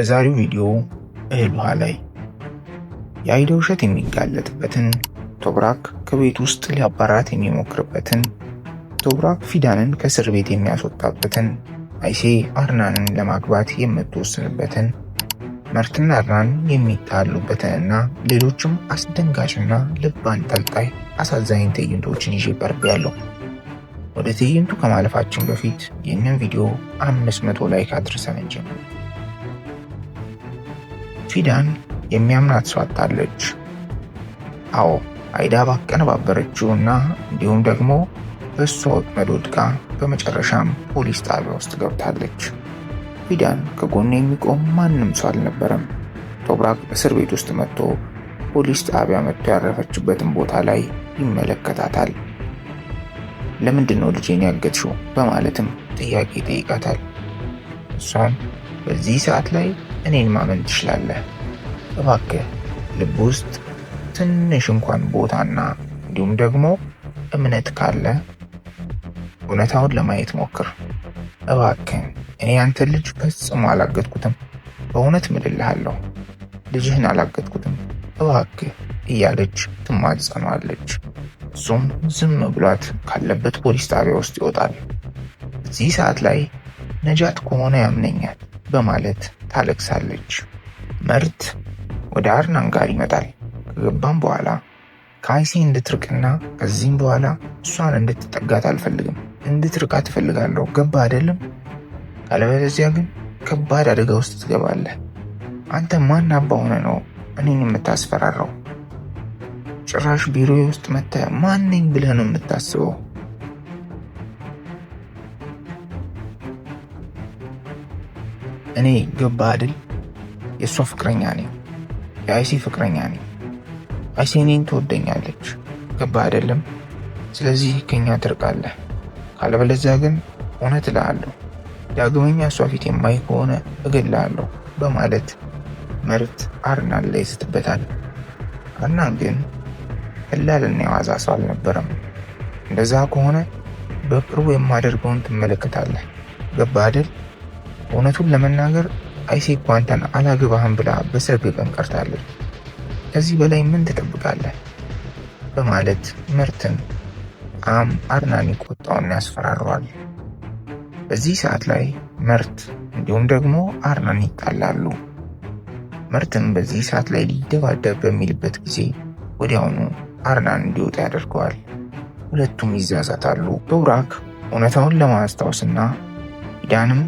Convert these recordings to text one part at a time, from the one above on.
በዛሬው ቪዲዮ እህል ውሃ ላይ የአይዳ ውሸት የሚጋለጥበትን፣ ቶብራክ ከቤት ውስጥ ሊያባራት የሚሞክርበትን፣ ቶብራክ ፊዳንን ከእስር ቤት የሚያስወጣበትን፣ አይሴ አርናንን ለማግባት የምትወስንበትን፣ መርትና አርናን የሚጣሉበትንና ሌሎችም አስደንጋጭና ልብ አንጠልጣይ አሳዛኝ ትዕይንቶችን ይዤ ቀርቤያለሁ። ወደ ትዕይንቱ ከማለፋችን በፊት ይህንን ቪዲዮ 500 ላይክ አድርሰን እንጀምር። ፊዳን የሚያምናት ሰው አጣለች። አዎ አይዳ ባቀነባበረችውና እንዲሁም ደግሞ በእሷ ወጥመድ ወድቃ በመጨረሻም ፖሊስ ጣቢያ ውስጥ ገብታለች። ፊዳን ከጎኑ የሚቆም ማንም ሰው አልነበረም። ቶብራክ እስር ቤት ውስጥ መጥቶ ፖሊስ ጣቢያ መጥቶ ያረፈችበትን ቦታ ላይ ይመለከታታል። ለምንድን ነው ልጄን ያገትሽው? በማለትም ጥያቄ ይጠይቃታል። እሷም በዚህ ሰዓት ላይ እኔን ማመን ትችላለህ፣ እባክህ ልብ ውስጥ ትንሽ እንኳን ቦታና እንዲሁም ደግሞ እምነት ካለ እውነታውን ለማየት ሞክር። እባክህ እኔ ያንተን ልጅ ፈጽሞ አላገጥኩትም፣ በእውነት ምልልሃለሁ፣ ልጅህን አላገጥኩትም፣ እባክህ እያለች ትማጸኗለች። እሱም ዝም ብሏት ካለበት ፖሊስ ጣቢያ ውስጥ ይወጣል። በዚህ ሰዓት ላይ ነጃት ከሆነ ያምነኛል በማለት ታለቅሳለች። መርት ወደ አርናን ጋር ይመጣል። ከገባም በኋላ ከአይሴ እንድትርቅና ከዚህም በኋላ እሷን እንድትጠጋት አልፈልግም፣ እንድትርቃት እፈልጋለሁ። ገባ አይደለም? ካለበለዚያ ግን ከባድ አደጋ ውስጥ ትገባለህ። አንተ ማን አባ ሆነ ነው እኔን የምታስፈራራው? ጭራሽ ቢሮዬ ውስጥ መጥተህ ማን ነኝ ብለህ ነው የምታስበው? እኔ ገባ አይደል የእሷ ፍቅረኛ ነኝ፣ የአይሴ ፍቅረኛ ነኝ። አይሴ እኔን ትወደኛለች። ገባ አይደለም? ስለዚህ ከኛ ትርቃለህ። ካለበለዚያ ግን እውነት እልሃለሁ ዳግመኛ እሷ ፊት የማይ ከሆነ እገልሃለሁ በማለት መርት አርናን ላይ ስትበታል። አርናን ግን ቀላልና የዋዛ ሰው አልነበረም። እንደዛ ከሆነ በቅርቡ የማደርገውን ትመለከታለህ። ገባ አይደል? እውነቱን ለመናገር አይሴ እኮ አንተን አላገባህም ብላ በሰርግ ቀን ቀርታለች። ከዚህ በላይ ምን ትጠብቃለህ? በማለት መርትን አርናን ይቆጣውና ያስፈራረዋል። በዚህ ሰዓት ላይ መርት እንዲሁም ደግሞ አርናን ይጣላሉ። መርትም በዚህ ሰዓት ላይ ሊደባደብ በሚልበት ጊዜ ወዲያውኑ አርናን እንዲወጣ ያደርገዋል። ሁለቱም ይዛዛታሉ። ቶብራክ እውነታውን ለማስታወስና ፊዳንም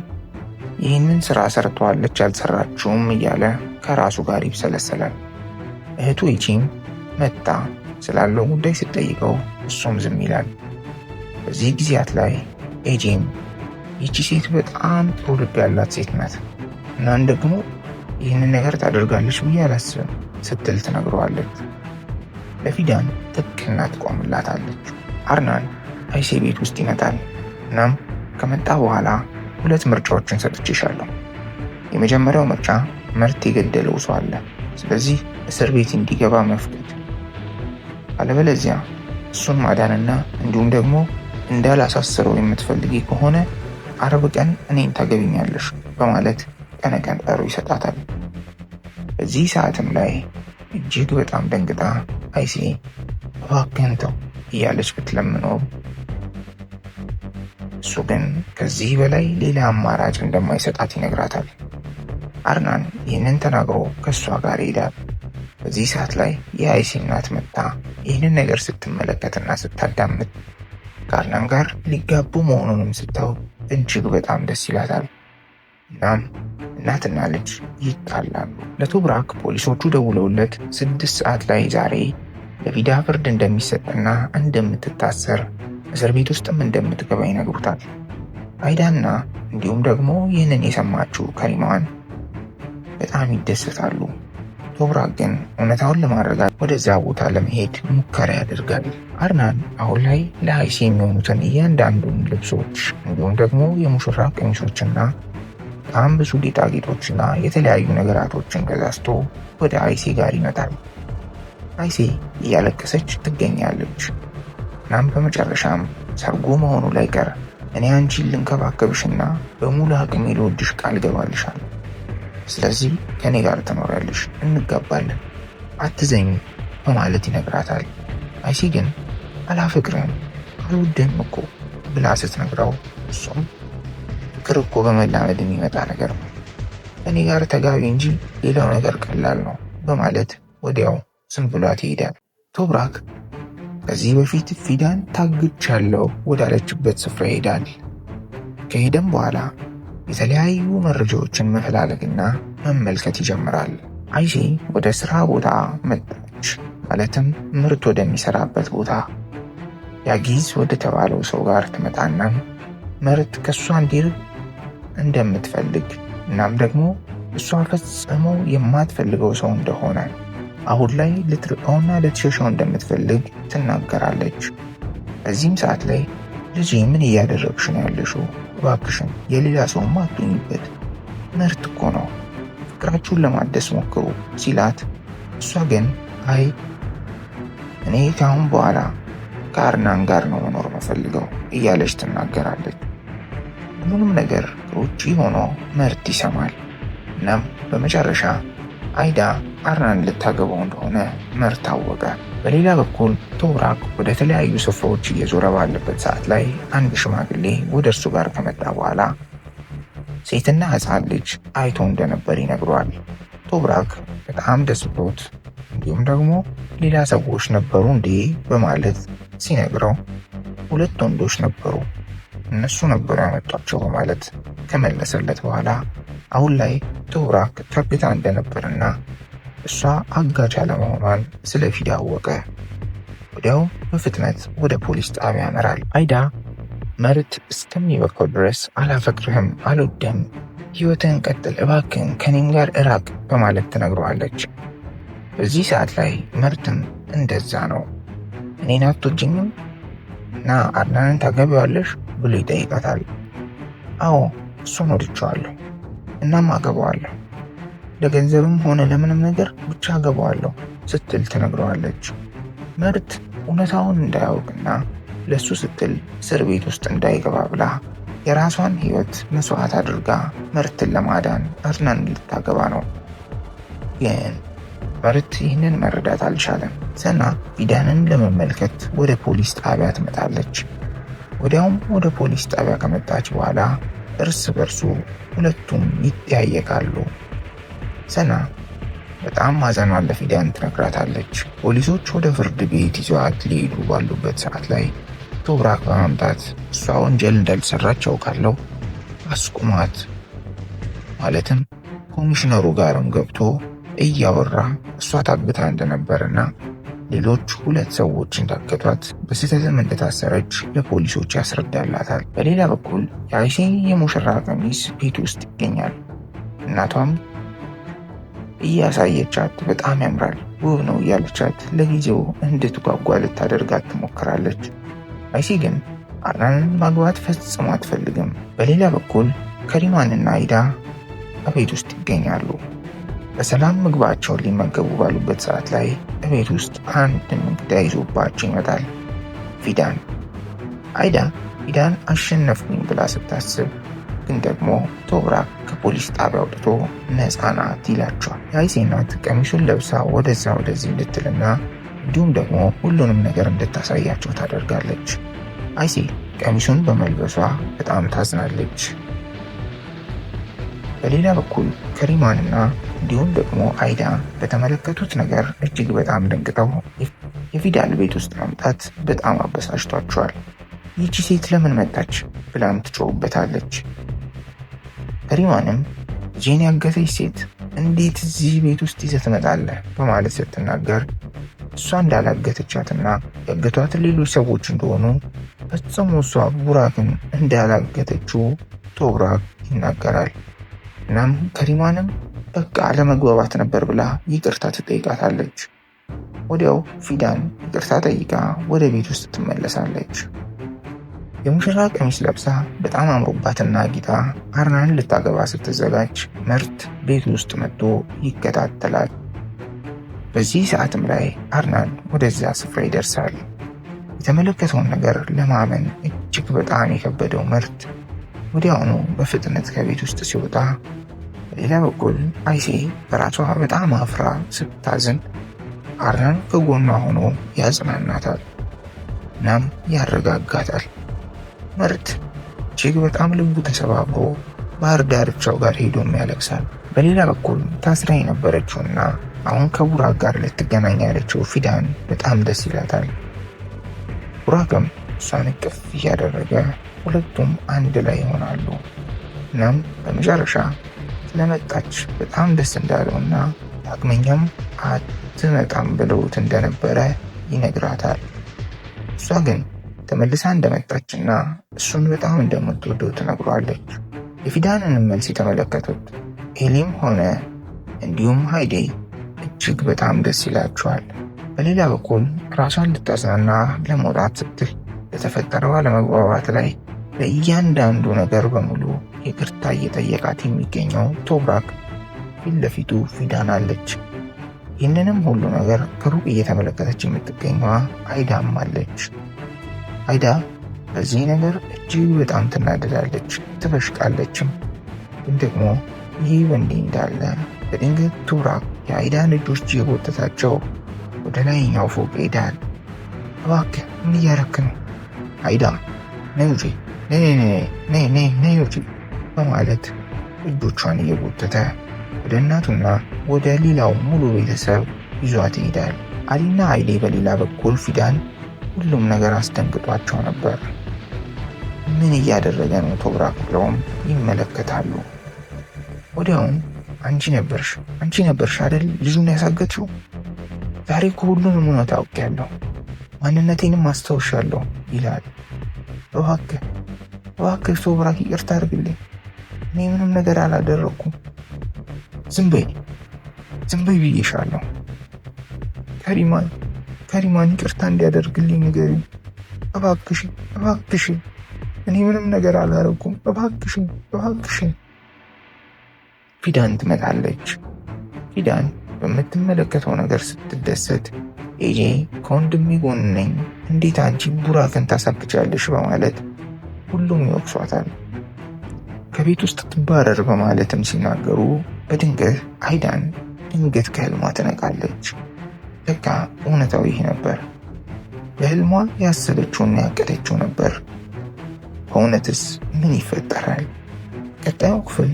ይህንን ስራ ሰርተዋለች አልሰራችውም እያለ ከራሱ ጋር ይብሰለሰላል። እህቱ ኤጂም መጣ ስላለው ጉዳይ ስትጠይቀው እሱም ዝም ይላል። በዚህ ጊዜያት ላይ ኤጂም ይቺ ሴት በጣም ጥሩ ልብ ያላት ሴት ናት፣ እናን ደግሞ ይህንን ነገር ታደርጋለች ብዬ አላስብም ስትል ትነግረዋለች። ለፊዳን ጥብቅና ትቆምላታለች። አርናን አይሴ ቤት ውስጥ ይመጣል። እናም ከመጣ በኋላ ሁለት ምርጫዎችን ሰጥቼሻለሁ። የመጀመሪያው ምርጫ መርት የገደለው ሰው አለ፣ ስለዚህ እስር ቤት እንዲገባ መፍቀድ፣ አለበለዚያ እሱን ማዳንና እንዲሁም ደግሞ እንዳላሳስረው የምትፈልጊ ከሆነ አርብ ቀን እኔን ታገቢኛለሽ በማለት ቀነ ቀጠሮ ይሰጣታል። በዚህ ሰዓትም ላይ እጅግ በጣም ደንግጣ አይሴ እባክህን ተው እያለች ብትለምነው እሱ ግን ከዚህ በላይ ሌላ አማራጭ እንደማይሰጣት ይነግራታል። አርናን ይህንን ተናግሮ ከእሷ ጋር ይሄዳል። በዚህ ሰዓት ላይ የአይሴ እናት መጣ ይህንን ነገር ስትመለከትና ስታዳምጥ ከአርናን ጋር ሊጋቡ መሆኑንም ስታውቅ እጅግ በጣም ደስ ይላታል። እናም እናትና ልጅ ይጣላሉ። ለቶብራክ ፖሊሶቹ ደውለውለት 6 ሰዓት ላይ ዛሬ ለፊዳ ፍርድ እንደሚሰጥና እንደምትታሰር እስር ቤት ውስጥም እንደምትገባ ይነግሩታል። አይዳና እንዲሁም ደግሞ ይህንን የሰማችው ከሪማን በጣም ይደሰታሉ። ቶብራክ ግን እውነታውን ለማረጋገጥ ወደዚያ ቦታ ለመሄድ ሙከራ ያደርጋል። አርናን አሁን ላይ ለአይሴ የሚሆኑትን እያንዳንዱን ልብሶች እንዲሁም ደግሞ የሙሽራ ቀሚሶችና በጣም ብዙ ጌጣጌጦችና የተለያዩ ነገራቶችን ገዛዝቶ ወደ አይሴ ጋር ይመጣል። አይሴ እያለቀሰች ትገኛለች። እናም በመጨረሻም ሰርጉ መሆኑ ላይ ቀር እኔ አንቺን ልንከባከብሽና በሙሉ አቅሜ ልወድሽ ቃል ገባልሻለሁ ስለዚህ ከኔ ጋር ትኖሪያለሽ፣ እንጋባለን፣ አትዘኝ በማለት ይነግራታል። አይሲ ግን አላፈቅርህም፣ አልወድህም እኮ ብላ ስትነግረው እሱም ፍቅር እኮ በመላመድ የሚመጣ ነገር ነው፣ ከኔ ጋር ተጋቢ እንጂ ሌላው ነገር ቀላል ነው በማለት ወዲያው ዝም ብሏት ይሄዳል። ቶብራክ ከዚህ በፊት ፊዳን ታግቻለሁ ወዳለችበት ስፍራ ይሄዳል። ከሄደም በኋላ የተለያዩ መረጃዎችን መፈላለግና መመልከት ይጀምራል። አይሲ ወደ ስራ ቦታ መጣች። ማለትም ምርት ወደሚሰራበት ቦታ። ያጊዝ ወደ ተባለው ሰው ጋር ትመጣና ምርት ከሷ እንዲርቅ እንደምትፈልግ እናም ደግሞ እሷ ፈጽሞ የማትፈልገው ሰው እንደሆነ አሁን ላይ ልትርቀውና ልትሸሸው እንደምትፈልግ ትናገራለች። በዚህም ሰዓት ላይ ልጄ ምን እያደረግሽ ነው ያለሽው? እባክሽን የሌላ ሰውማ አትሁኝበት፣ ምርት እኮ ነው፣ ፍቅራችሁን ለማደስ ሞክሩ ሲላት፣ እሷ ግን አይ እኔ ካሁን በኋላ ከአርናን ጋር ነው መኖር መፈልገው እያለች ትናገራለች። ሁሉንም ነገር ከውጪ ሆኖ ምርት ይሰማል። እናም በመጨረሻ አይዳ አርናን ልታገባው እንደሆነ ምርት ታወቀ። በሌላ በኩል ቶብራክ ወደ ተለያዩ ስፍራዎች እየዞረ ባለበት ሰዓት ላይ አንድ ሽማግሌ ወደ እርሱ ጋር ከመጣ በኋላ ሴትና ሕፃን ልጅ አይቶ እንደነበር ይነግረዋል። ቶብራክ በጣም ደስ ብሎት እንዲሁም ደግሞ ሌላ ሰዎች ነበሩ እንዴ በማለት ሲነግረው 2 ወንዶች ነበሩ፣ እነሱ ነበሩ ያመጧቸው በማለት ከመለሰለት በኋላ አሁን ላይ ቶብራክ ታግታ እንደነበርና እሷ አጋች አለመሆኗን ስለ ፊዳ አወቀ። ወዲያው በፍጥነት ወደ ፖሊስ ጣቢያ ያመራል። አይዳ ምርት እስከሚበቃው ድረስ አላፈቅርህም፣ አልወድህም፣ ህይወትን ቀጥል እባክህን፣ ከኔም ጋር እራቅ በማለት ትነግረዋለች። በዚህ ሰዓት ላይ ምርትም እንደዛ ነው፣ እኔን አትወጂኝም እና አድናንን ታገቢዋለሽ ብሎ ይጠይቃታል። አዎ እሱን ወድጄዋለሁ፣ እናም አገባዋለሁ፣ ለገንዘብም ሆነ ለምንም ነገር ብቻ አገባዋለሁ ስትል ትነግረዋለች። ምርት እውነታውን እንዳያውቅና ለሱ ስትል እስር ቤት ውስጥ እንዳይገባ ብላ የራሷን ህይወት መስዋዕት አድርጋ ምርትን ለማዳን አድናንን ልታገባ ነው። ግን ምርት ይህንን መረዳት አልቻለም። ሰና ፊዳንን ለመመልከት ወደ ፖሊስ ጣቢያ ትመጣለች። ወዲያውም ወደ ፖሊስ ጣቢያ ከመጣች በኋላ እርስ በርሱ ሁለቱም ይጠያየቃሉ። ሰና በጣም ማዘኗን ለፊዳን ትነግራታለች። ፖሊሶች ወደ ፍርድ ቤት ይዘዋት ሊሄዱ ባሉበት ሰዓት ላይ ቶብራክ በማምጣት እሷ ወንጀል እንዳልሰራች አውቃለሁ፣ አስቁማት ማለትም ኮሚሽነሩ ጋርም ገብቶ እያወራ እሷ ታግታ እንደነበርና ሌሎች 2 ሰዎች እንዳገቷት በስህተትም እንደታሰረች ለፖሊሶች ያስረዳላታል። በሌላ በኩል የአይሴ የሙሽራ ቀሚስ ቤት ውስጥ ይገኛል። እናቷም እያሳየቻት በጣም ያምራል፣ ውብ ነው እያለቻት ለጊዜው እንድትጓጓ ልታደርጋት ትሞክራለች። አይሴ ግን አርናንን ማግባት ፈጽሞ አትፈልግም። በሌላ በኩል ከሪማንና አይዳ በቤት ውስጥ ይገኛሉ። በሰላም ምግባቸውን ሊመገቡ ባሉበት ሰዓት ላይ በቤት ውስጥ አንድ እንግዳ ይዞባቸው ይመጣል። ፊዳን። አይዳ ፊዳን አሸነፍኩኝ ብላ ስታስብ ግን ደግሞ ቶብራክ ከፖሊስ ጣቢያ አውጥቶ ነፃ ናት ይላቸዋል። የአይሴ እናት ቀሚሱን ለብሳ ወደዛ ወደዚህ እንድትልና እንዲሁም ደግሞ ሁሉንም ነገር እንድታሳያቸው ታደርጋለች። አይሴ ቀሚሱን በመልበሷ በጣም ታዝናለች። በሌላ በኩል ከሪማንና እንዲሁም ደግሞ አይዳ በተመለከቱት ነገር እጅግ በጣም ደንግጠው የፊዳን ቤት ውስጥ መምጣት በጣም አበሳጭቷቸዋል። ይቺ ሴት ለምን መጣች ብላም ትጮህበታለች። ከሪማንም ጄን ያገተች ሴት እንዴት እዚህ ቤት ውስጥ ይዘህ ትመጣለህ በማለት ስትናገር እሷ እንዳላገተቻትና ያገቷትን ሌሎች ሰዎች እንደሆኑ ፈጽሞ እሷ ቡራክን እንዳላገተችው ቶብራክ ይናገራል። እናም ከሪማንም በቃ ለመግባባት ነበር ብላ ይቅርታ ትጠይቃታለች። ወዲያው ፊዳን ይቅርታ ጠይቃ ወደ ቤት ውስጥ ትመለሳለች። የሙሽራ ቀሚስ ለብሳ በጣም አምሮባትና ጌጣ አርናን ልታገባ ስትዘጋጅ ምርት ቤት ውስጥ መጥቶ ይከታተላል። በዚህ ሰዓትም ላይ አርናን ወደዚያ ስፍራ ይደርሳል። የተመለከተውን ነገር ለማመን እጅግ በጣም የከበደው ምርት ወዲያውኑ በፍጥነት ከቤት ውስጥ ሲወጣ በሌላ በኩል አይሴ በራሷ በጣም አፍራ ስታዝን አርናን ከጎኗ ሆኖ ያጽናናታል እናም ያረጋጋታል። ምርት እጅግ በጣም ልቡ ተሰባብሮ ባህር ዳርቻው ጋር ሄዶም ያለቅሳል። በሌላ በኩል ታስራ የነበረችውና አሁን ከቡራክ ጋር ልትገናኝ ያለችው ፊዳን በጣም ደስ ይላታል። ቡራክም እሷን እቅፍ እያደረገ ሁለቱም አንድ ላይ ይሆናሉ። እናም በመጨረሻ ስለመጣች በጣም ደስ እንዳለውና ዳግመኛም አትመጣም ብለውት እንደነበረ ይነግራታል። እሷ ግን ተመልሳ እንደመጣችና እሱን በጣም እንደምትወደው ትነግሯለች። የፊዳንንም መልስ የተመለከቱት ኤሊም ሆነ እንዲሁም ሃይዴ እጅግ በጣም ደስ ይላቸዋል። በሌላ በኩል ራሷን ልታዝናና ለመውጣት ስትል ለተፈጠረው አለመግባባት ላይ ለእያንዳንዱ ነገር በሙሉ ይቅርታ እየጠየቃት የሚገኘው ቶብራክ ፊት ለፊቱ ፊዳን አለች። ይህንንም ሁሉ ነገር ከሩቅ እየተመለከተች የምትገኘዋ አይዳም አለች። አይዳ በዚህ ነገር እጅግ በጣም ትናደዳለች፣ ትበሽቃለችም። ግን ደግሞ ይህ በእንዲህ እንዳለ በድንገት ቶብራክ የአይዳን እጆች የጎተታቸው ወደ ላይኛው ፎቅ ሄዳል። እባክህ ምን እያረክ ነው? አይዳ ነይ ውጪ፣ ነይ ውጪ በማለት እጆቿን እየጎተተ ወደ እናቱና ወደ ሌላው ሙሉ ቤተሰብ ይዟት ይሄዳል። አሊና አይዴ በሌላ በኩል ፊዳን ሁሉም ነገር አስደንግጧቸው ነበር። ምን እያደረገ ነው ቶብራክ ብለውም ይመለከታሉ። ወዲያውም አንቺ ነበርሽ አይደል ልጁን ያሳገችው? ዛሬ እኮ ሁሉንም እውነት አውቄያለሁ፣ ማንነቴንም አስታውሻለሁ ይላል። እባክህ ቶብራክ ይቅርታ አድርግልኝ፣ እኔ ምንም ነገር አላደረኩም። ዝም በይ ብዬሻለሁ። ከሪማን ይቅርታ እንዲያደርግልኝ ንገሪኝ እባክሽ፣ እኔ ምንም ነገር አላደረኩም፣ እባክሽ። ፊዳን ትመጣለች። ፊዳን በምትመለከተው ነገር ስትደሰት ኤጄ ከወንድሜ ጎን ነኝ፣ እንዴት አንቺ ቡራክን ታሳክቻለሽ በማለት ሁሉም ይወቅሷታል። ከቤት ውስጥ ትባረር በማለትም ሲናገሩ በድንገት አይዳን ከህልሟ ትነቃለች። ለካ እውነታው ይህ ነበር። በህልሟ ያሰበችውና ያቀደችው ነበር። በእውነትስ ምን ይፈጠራል? ቀጣዩ ክፍል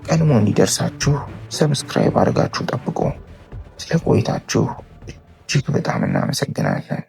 ቀድሞ እንዲደርሳችሁ ሰብስክራይብ አድርጋችሁ ጠብቁ። ስለ ቆይታችሁ እጅግ በጣም እናመሰግናለን።